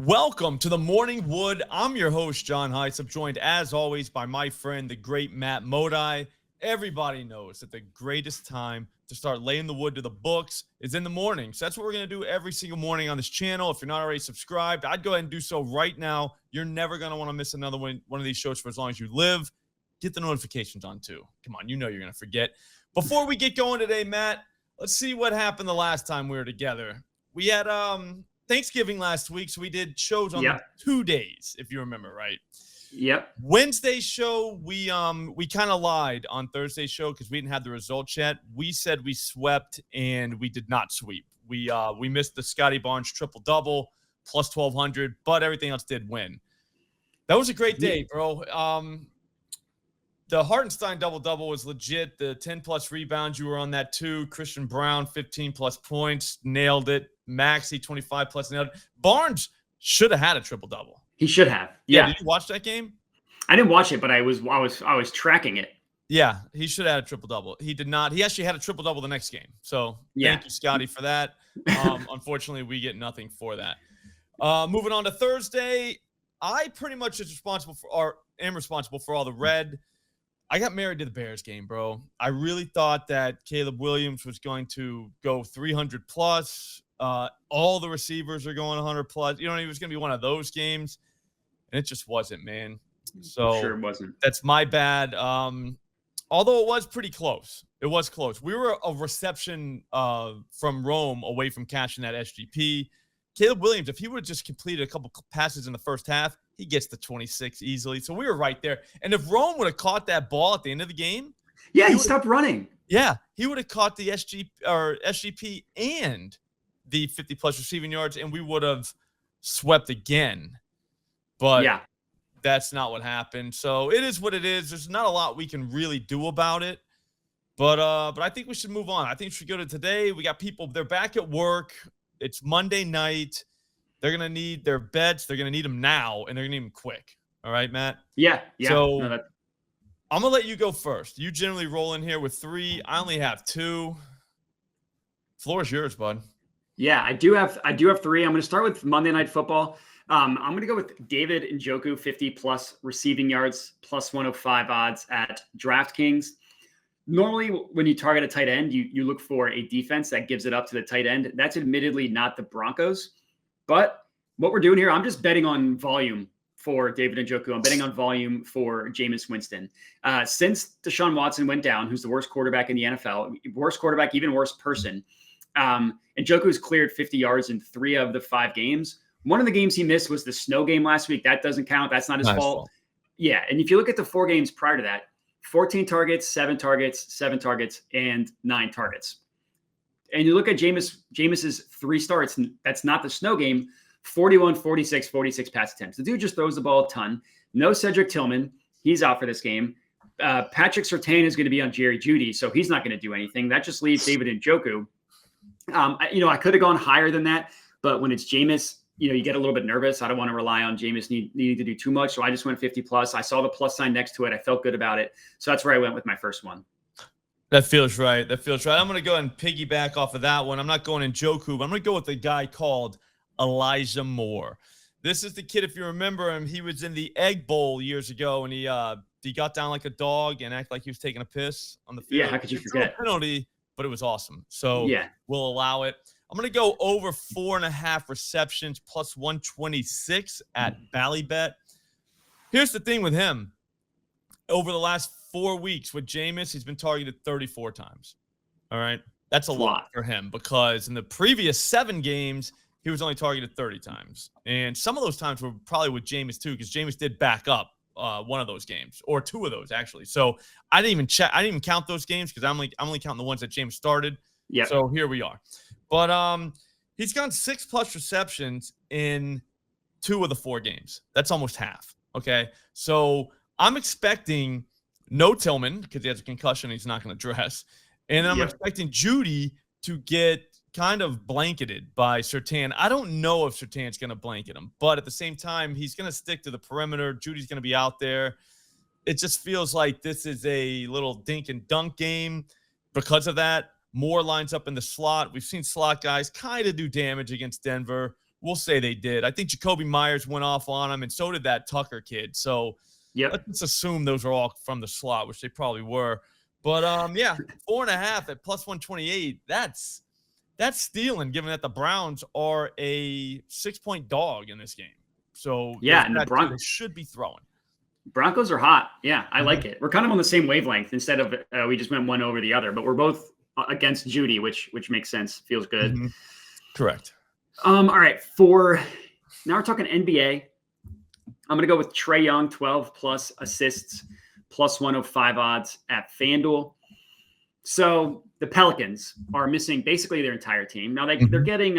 Welcome to the Morning Wood. I'm your host, John Heiss. I'm joined, as always, by my friend, the great Matt Modi. Everybody knows that the greatest time to start laying the wood to the books is in the morning. So that's what we're going to do every single morning on this channel. If you're not already subscribed, I'd go ahead and do so right now. You're never going to want to miss another one of these shows for as long as you live. Get the notifications on, too. Come on, you know you're going to forget. Before we get going today, Matt, let's see what happened the last time we were together. We had Thanksgiving last week, so we did shows on 2 days, if you remember, right? Yep. Wednesday's show, we kind of lied on Thursday's show because we didn't have the results yet. We said we swept, and we did not sweep. We missed the Scotty Barnes triple-double, plus 1,200, but everything else did win. That was a great day, bro. The Hartenstein double-double was legit. The 10-plus rebounds, you were on that too. Christian Brown, 15-plus points, nailed it. Maxey, 25-plus, nailed it. Barnes should have had a triple-double. He should have. Yeah. Did you watch that game? I didn't watch it, but I was tracking it. Yeah, he should have had a triple-double. He did not. He actually had a triple-double the next game. So thank you, Scotty, for that. Unfortunately, we get nothing for that. Moving on to Thursday, I pretty much am responsible for all the red. I got married to the Bears game, bro. I really thought that Caleb Williams was going to go 300 plus. All the receivers are going 100 plus. You know, it was going to be one of those games, and it just wasn't, man. So Sure wasn't. That's my bad. Although it was pretty close. It was close. We were a reception from Rome away from cashing that SGP. Caleb Williams, if he would have just completed a couple passes in the first half, he gets to 26 easily. So we were right there. And if Rome would have caught that ball at the end of the game, he stopped running. Yeah, he would have caught the SGP and the 50-plus receiving yards, and we would have swept again. But that's not what happened. So it is what it is. There's not a lot we can really do about it. But I think we should move on. I think we should go to today. We got people, they're back at work. It's Monday night. They're going to need their bets. They're going to need them now, and they're going to need them quick. All right, Matt? Yeah. So I'm going to let you go first. You generally roll in here with 3. I only have 2. Floor is yours, bud. Yeah, I do have 3. I'm going to start with Monday Night Football. I'm going to go with David Njoku, 50-plus receiving yards, plus 105 odds at DraftKings. Normally, when you target a tight end, you look for a defense that gives it up to the tight end. That's admittedly not the Broncos. But what we're doing here, I'm just betting on volume for David Njoku. I'm betting on volume for Jameis Winston. Since Deshaun Watson went down, who's the worst quarterback in the NFL, worst quarterback, even worse person, Njoku's cleared 50 yards in 3 of the 5 games. One of the games he missed was the snow game last week. That doesn't count. That's not his fault. Yeah, and if you look at the 4 games prior to that, 14 targets, 7 targets, 7 targets, and 9 targets. And you look at Jameis's 3 starts, and that's not the snow game, 41, 46, 46 pass attempts. The dude just throws the ball a ton. No Cedric Tillman. He's out for this game. Patrick Surtain is going to be on Jerry Jeudy, so he's not going to do anything. That just leaves David Njoku. I could have gone higher than that, but when it's Jameis, you get a little bit nervous. I don't want to rely on Jameis needing to do too much. So I just went 50 plus. I saw the plus sign next to it. I felt good about it. So that's where I went with my first one. That feels right. I'm going to go ahead and piggyback off of that one. I'm not going Njoku, but I'm going to go with a guy called Elijah Moore. This is the kid, if you remember him, he was in the Egg Bowl years ago, and he got down like a dog and acted like he was taking a piss on the field. Yeah, how could you forget? A penalty, but it was awesome. So we'll allow it. I'm going to go over 4.5 receptions plus 126 at Ballybet. Here's the thing with him. Over the last 4 weeks with Jameis, he's been targeted 34 times. All right. That's a lot for him because in the previous 7 games, he was only targeted 30 times. And some of those times were probably with Jameis too, because Jameis did back up one of those games, or 2 of those actually. So I didn't even check. I didn't even count those games because I'm only counting the ones that Jameis started. Yeah. So here we are. But he's gone 6+ receptions in 2 of the 4 games. That's almost half. Okay. So I'm expecting no Tillman because he has a concussion. He's not going to dress. And then I'm expecting Jeudy to get kind of blanketed by Surtain. I don't know if Surtain's going to blanket him, but at the same time, he's going to stick to the perimeter. Judy's going to be out there. It just feels like this is a little dink and dunk game because of that. Moore lines up in the slot. We've seen slot guys kind of do damage against Denver. we'll say they did. I think Jacoby Myers went off on him, and so did that Tucker kid. So let's assume those are all from the slot, which they probably were. But 4.5 at plus 128. That's stealing, given that the Browns are a 6-point dog in this game. So and the Broncos should be throwing. Broncos are hot. Yeah, I like it. We're kind of on the same wavelenth instead of we just went one over the other, but we're both against Judy, which makes sense. Feels good. Mm-hmm. Correct. All right. Now we're talking NBA. I'm going to go with Trae Young, 12 plus assists, plus 105 odds at FanDuel. So the Pelicans are missing basically their entire team. Now they're getting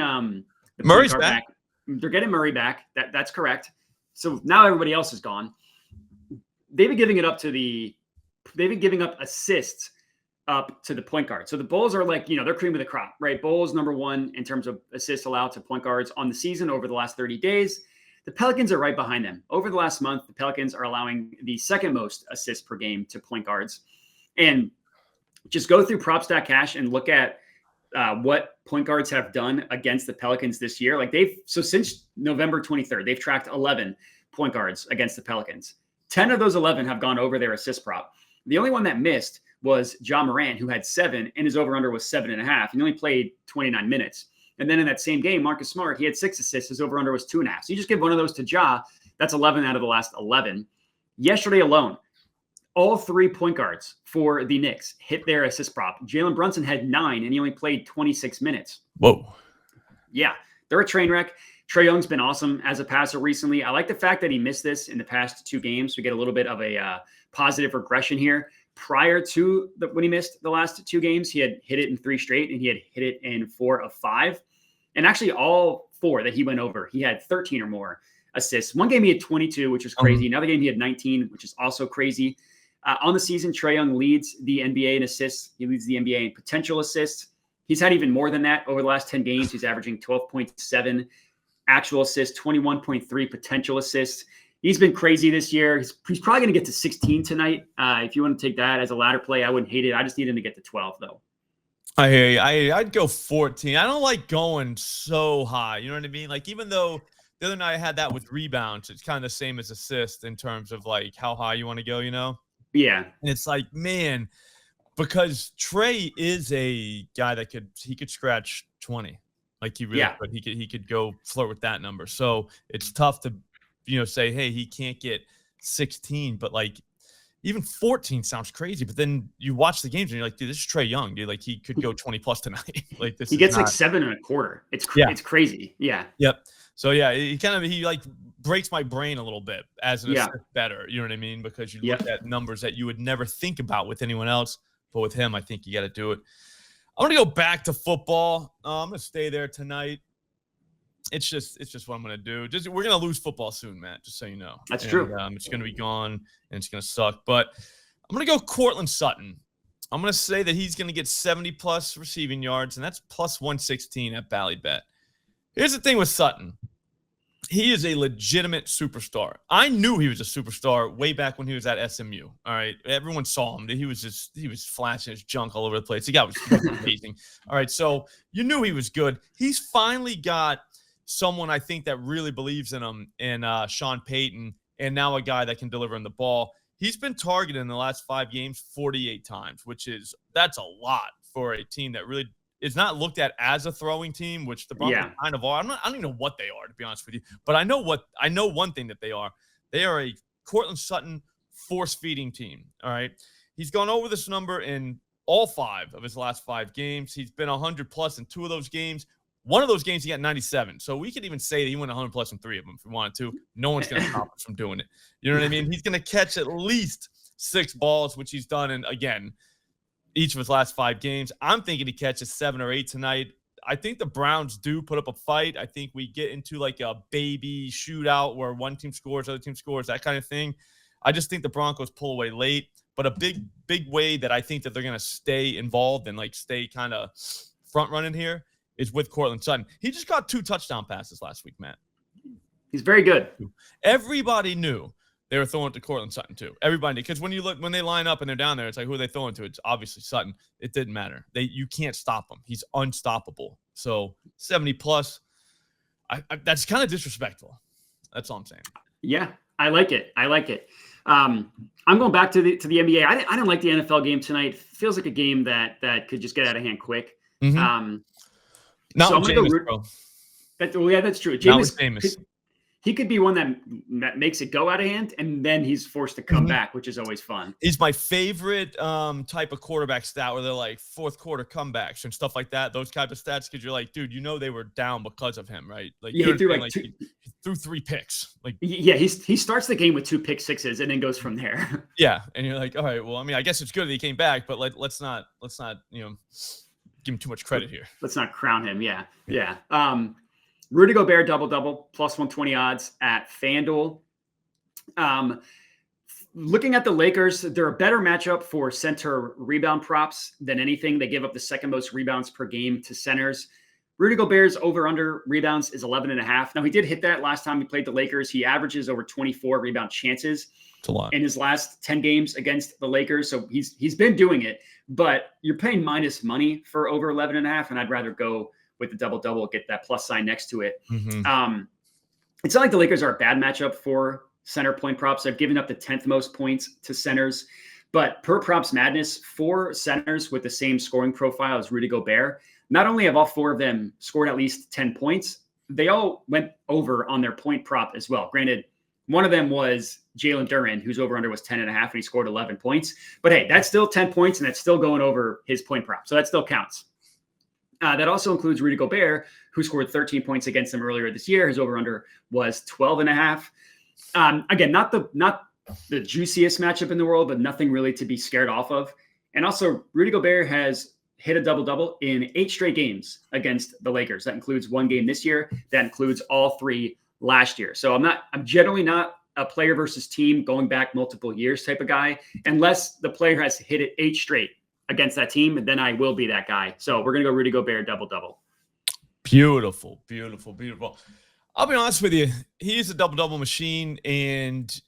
Murray's back. They're getting Murray back. That's correct. So now everybody else is gone. They've been giving up assists up to the point guard. So the Bulls are like, they're cream of the crop, right? Bulls number one in terms of assists allowed to point guards on the season over the last 30 days. The Pelicans are right behind them. Over the last month, the Pelicans are allowing the second most assists per game to point guards. And just go through PropStatCash and look at what point guards have done against the Pelicans this year. Since November 23rd, they've tracked 11 point guards against the Pelicans. 10 of those 11 have gone over their assist prop. The only one that missed was Ja Morant, who had 7, and his over-under was 7.5. He only played 29 minutes. And then in that same game, Marcus Smart, he had 6 assists. His over-under was 2.5. So you just give one of those to Ja. That's 11 out of the last 11. Yesterday alone, all 3 point guards for the Knicks hit their assist prop. Jalen Brunson had 9, and he only played 26 minutes. Whoa. Yeah, they're a train wreck. Trae Young's been awesome as a passer recently. I like the fact that he missed this in the past 2 games. We get a little bit of a positive regression here. Prior to when he missed the last 2 games, he had hit it in 3 straight, and he had hit it in 4 of 5. And actually all 4 that he went over, he had 13 or more assists. One game he had 22, which is crazy. Another game he had 19, which is also crazy. On the season, Trae Young leads the NBA in assists. He leads the NBA in potential assists. He's had even more than that over the last 10 games. He's averaging 12.7 actual assists, 21.3 potential assists. He's been crazy this year. He's probably going to get to 16 tonight. If you want to take that as a ladder play, I wouldn't hate it. I just need him to get to 12, though. I hear you. I'd go 14. I don't like going so high. You know what I mean? Like, even though the other night I had that with rebounds, it's kind of the same as assist in terms of like how high you want to go, Yeah. And it's like, man, because Trae is a guy that could scratch 20. Like he really could. He could go flirt with that number. So it's tough to, say, hey, he can't get 16, but like even 14 sounds crazy. But then you watch the games and you're like, dude, this is Trae Young, dude. Like he could go 20 plus tonight. Like this. He gets like 7.25. It's crazy. Yeah. Yep. So yeah, he like breaks my brain a little bit as an assist better. You know what I mean? Because you look at numbers that you would never think about with anyone else, but with him, I think you got to do it. I'm going to go back to football. I'm going to stay there tonight. It's just what I'm going to do. We're going to lose football soon, Matt, just so you know. That's true. It's going to be gone, and it's going to suck. But I'm going to go Cortland Sutton. I'm going to say that he's going to get 70-plus receiving yards, and that's plus 116 at Ballybet. Here's the thing with Sutton. He is a legitimate superstar. I knew he was a superstar way back when he was at SMU. All right. Everyone saw him. He was flashing his junk all over the place. The guy was amazing. All right. So you knew he was good. He's finally got someone I think that really believes in him in Sean Payton, and now a guy that can deliver him the ball. He's been targeted in the last 5 games 48 times, that's a lot for a team that really is not looked at as a throwing team, which the Broncos kind of are. I don't even know what they are, to be honest with you. But I know one thing that they are. They are a Cortland Sutton force-feeding team. All right. He's gone over this number in all 5 of his last 5 games. He's been 100-plus in 2 of those games. One of those games, he got 97. So we could even say that he went 100-plus in 3 of them if we wanted to. No one's going to stop us from doing it. You know what I mean? He's going to catch at least 6 balls, which he's done in, again, each of his last 5 games. I'm thinking he catches 7 or 8 tonight. I think the Browns do put up a fight. I think we get into like a baby shootout where one team scores, other team scores, that kind of thing. I just think the Broncos pull away late. But a big way that I think that they're going to stay involved and like stay kind of front running here is with Cortland Sutton. He just got 2 touchdown passes last week, Matt. He's very good. Everybody knew they were throwing it to Cortland Sutton too. Everybody, because when they line up and they're down there, it's like, who are they throwing to? It's obviously Sutton. It didn't matter. You can't stop him. He's unstoppable. So 70 plus. that's kind of disrespectful. That's all I'm saying. Yeah, I like it. I'm going back to the NBA. I didn't like the NFL game tonight. Feels like a game that could just get out of hand quick. Mm-hmm. So I'm going to go. Bro. That's true. Jameis. He could be one that makes it go out of hand, and then he's forced to come back, which is always fun. He's my favorite type of quarterback stat where they're like fourth quarter comebacks and stuff like that. Those type of stats, because you're like, dude, they were down because of him, right? Like, he threw 3 picks. Like, yeah, he starts the game with 2 pick sixes and then goes from there. Yeah, and you're like, all right, well, I mean, I guess it's good that he came back, but let's not give him too much credit here. Let's not crown him. Yeah. Rudy Gobert double-double, plus 120 odds at FanDuel. Looking at the Lakers, they're a better matchup for center rebound props than anything. They give up the second most rebounds per game to centers. Rudy Gobert's over-under rebounds is 11.5. Now, he did hit that last time he played the Lakers. He averages over 24 rebound chances in his last 10 games against the Lakers. So he's been doing it, but you're paying minus money for over 11.5, and I'd rather go with the double-double, get that plus sign next to it. Mm-hmm. It's not like the Lakers are a bad matchup for center point props. They've given up the 10th most points to centers. But per Props Madness, 4 centers with the same scoring profile as Rudy Gobert, not only have all 4 of them scored at least 10 points, they all went over on their point prop as well. Granted, one of them was Jalen Duren, whose over-under was 10.5, and he scored 11 points. But hey, that's still 10 points, and that's still going over his point prop. So that still counts. That also includes Rudy Gobert, who scored 13 points against them earlier this year. His over-under was 12.5. Again, not the juiciest matchup in the world, but nothing really to be scared off of. And also, Rudy Gobert has hit a double-double in 8 straight games against the Lakers. That includes 1 game this year. That includes all 3 last year. So I'm generally not a player versus team going back multiple years type of guy, unless the player has hit it 8 straight against that team, and then I will be that guy. So we're going to go Rudy Gobert double-double. Beautiful. I'll be honest with you. He's a double-double machine. And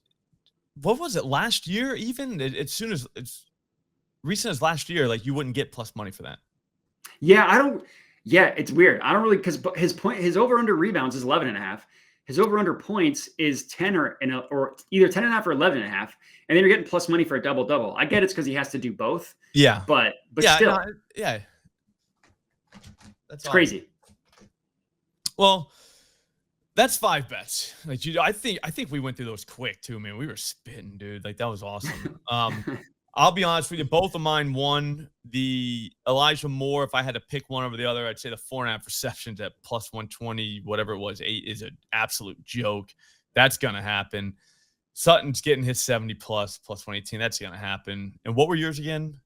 what was it last year? Even as recent as last year, like you wouldn't get plus money for that. Yeah, it's weird. I don't really, because his over-under rebounds is 11.5. His over-under points is 10 or either 10.5 or 11.5. And then you're getting plus money for a double-double. I get it's because he has to do both. Yeah. But still. Yeah. That's crazy. Well, that's 5 bets. Like, I think we went through those quick too, man. We were spitting, dude. Like, that was awesome. I'll be honest with you. Both of mine won. The Elijah Moore, if I had to pick one over the other, I'd say the 4.5 receptions at plus 120, whatever it was, 8 is an absolute joke. That's going to happen. Sutton's getting his 70 plus 118. That's going to happen. And what were yours again?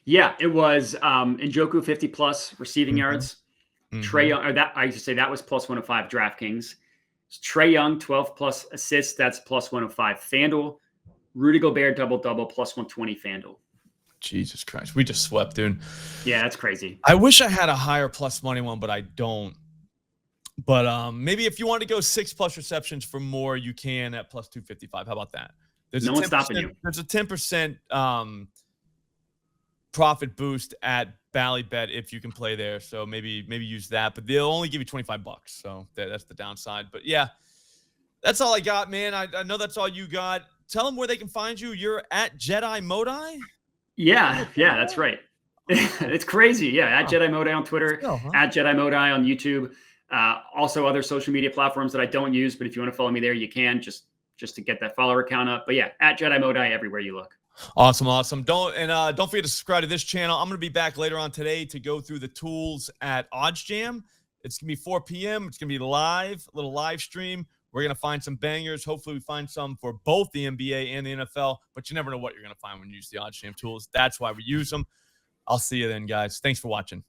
Yeah, it was Njoku 50 plus receiving yards. Trae Young, or that I used to say that was plus 105 DraftKings. Trae Young 12 plus assists. That's plus 105 FanDuel. Rudy Gobert double-double plus 120 FanDuel. Jesus Christ. We just swept, dude. Yeah, that's crazy. I wish I had a higher plus money one, but I don't. But maybe if you want to go 6 plus receptions for more, you can at plus 255. How about that? No one's stopping you. There's a 10% profit boost at Ballybet if you can play there. So maybe use that. But they'll only give you $25. So that's the downside. But yeah, that's all I got, man. I know that's all you got. Tell them where they can find you. You're at Jedi Modi? Yeah, that's right. It's crazy. Yeah, at Jedi Modi on Twitter, at Jedi Modi on YouTube. Also other social media platforms that I don't use, but if you want to follow me there, you can just to get that follower count up. But yeah, at Jedi Modi everywhere you look. Awesome. Don't forget to subscribe to this channel. I'm going to be back later on today to go through the tools at Odds Jam. It's going to be 4 p.m. It's going to be live, a little live stream. We're going to find some bangers. Hopefully we find some for both the NBA and the NFL, but you never know what you're going to find when you use the Odds Jam tools. That's why we use them. I'll see you then, guys. Thanks for watching.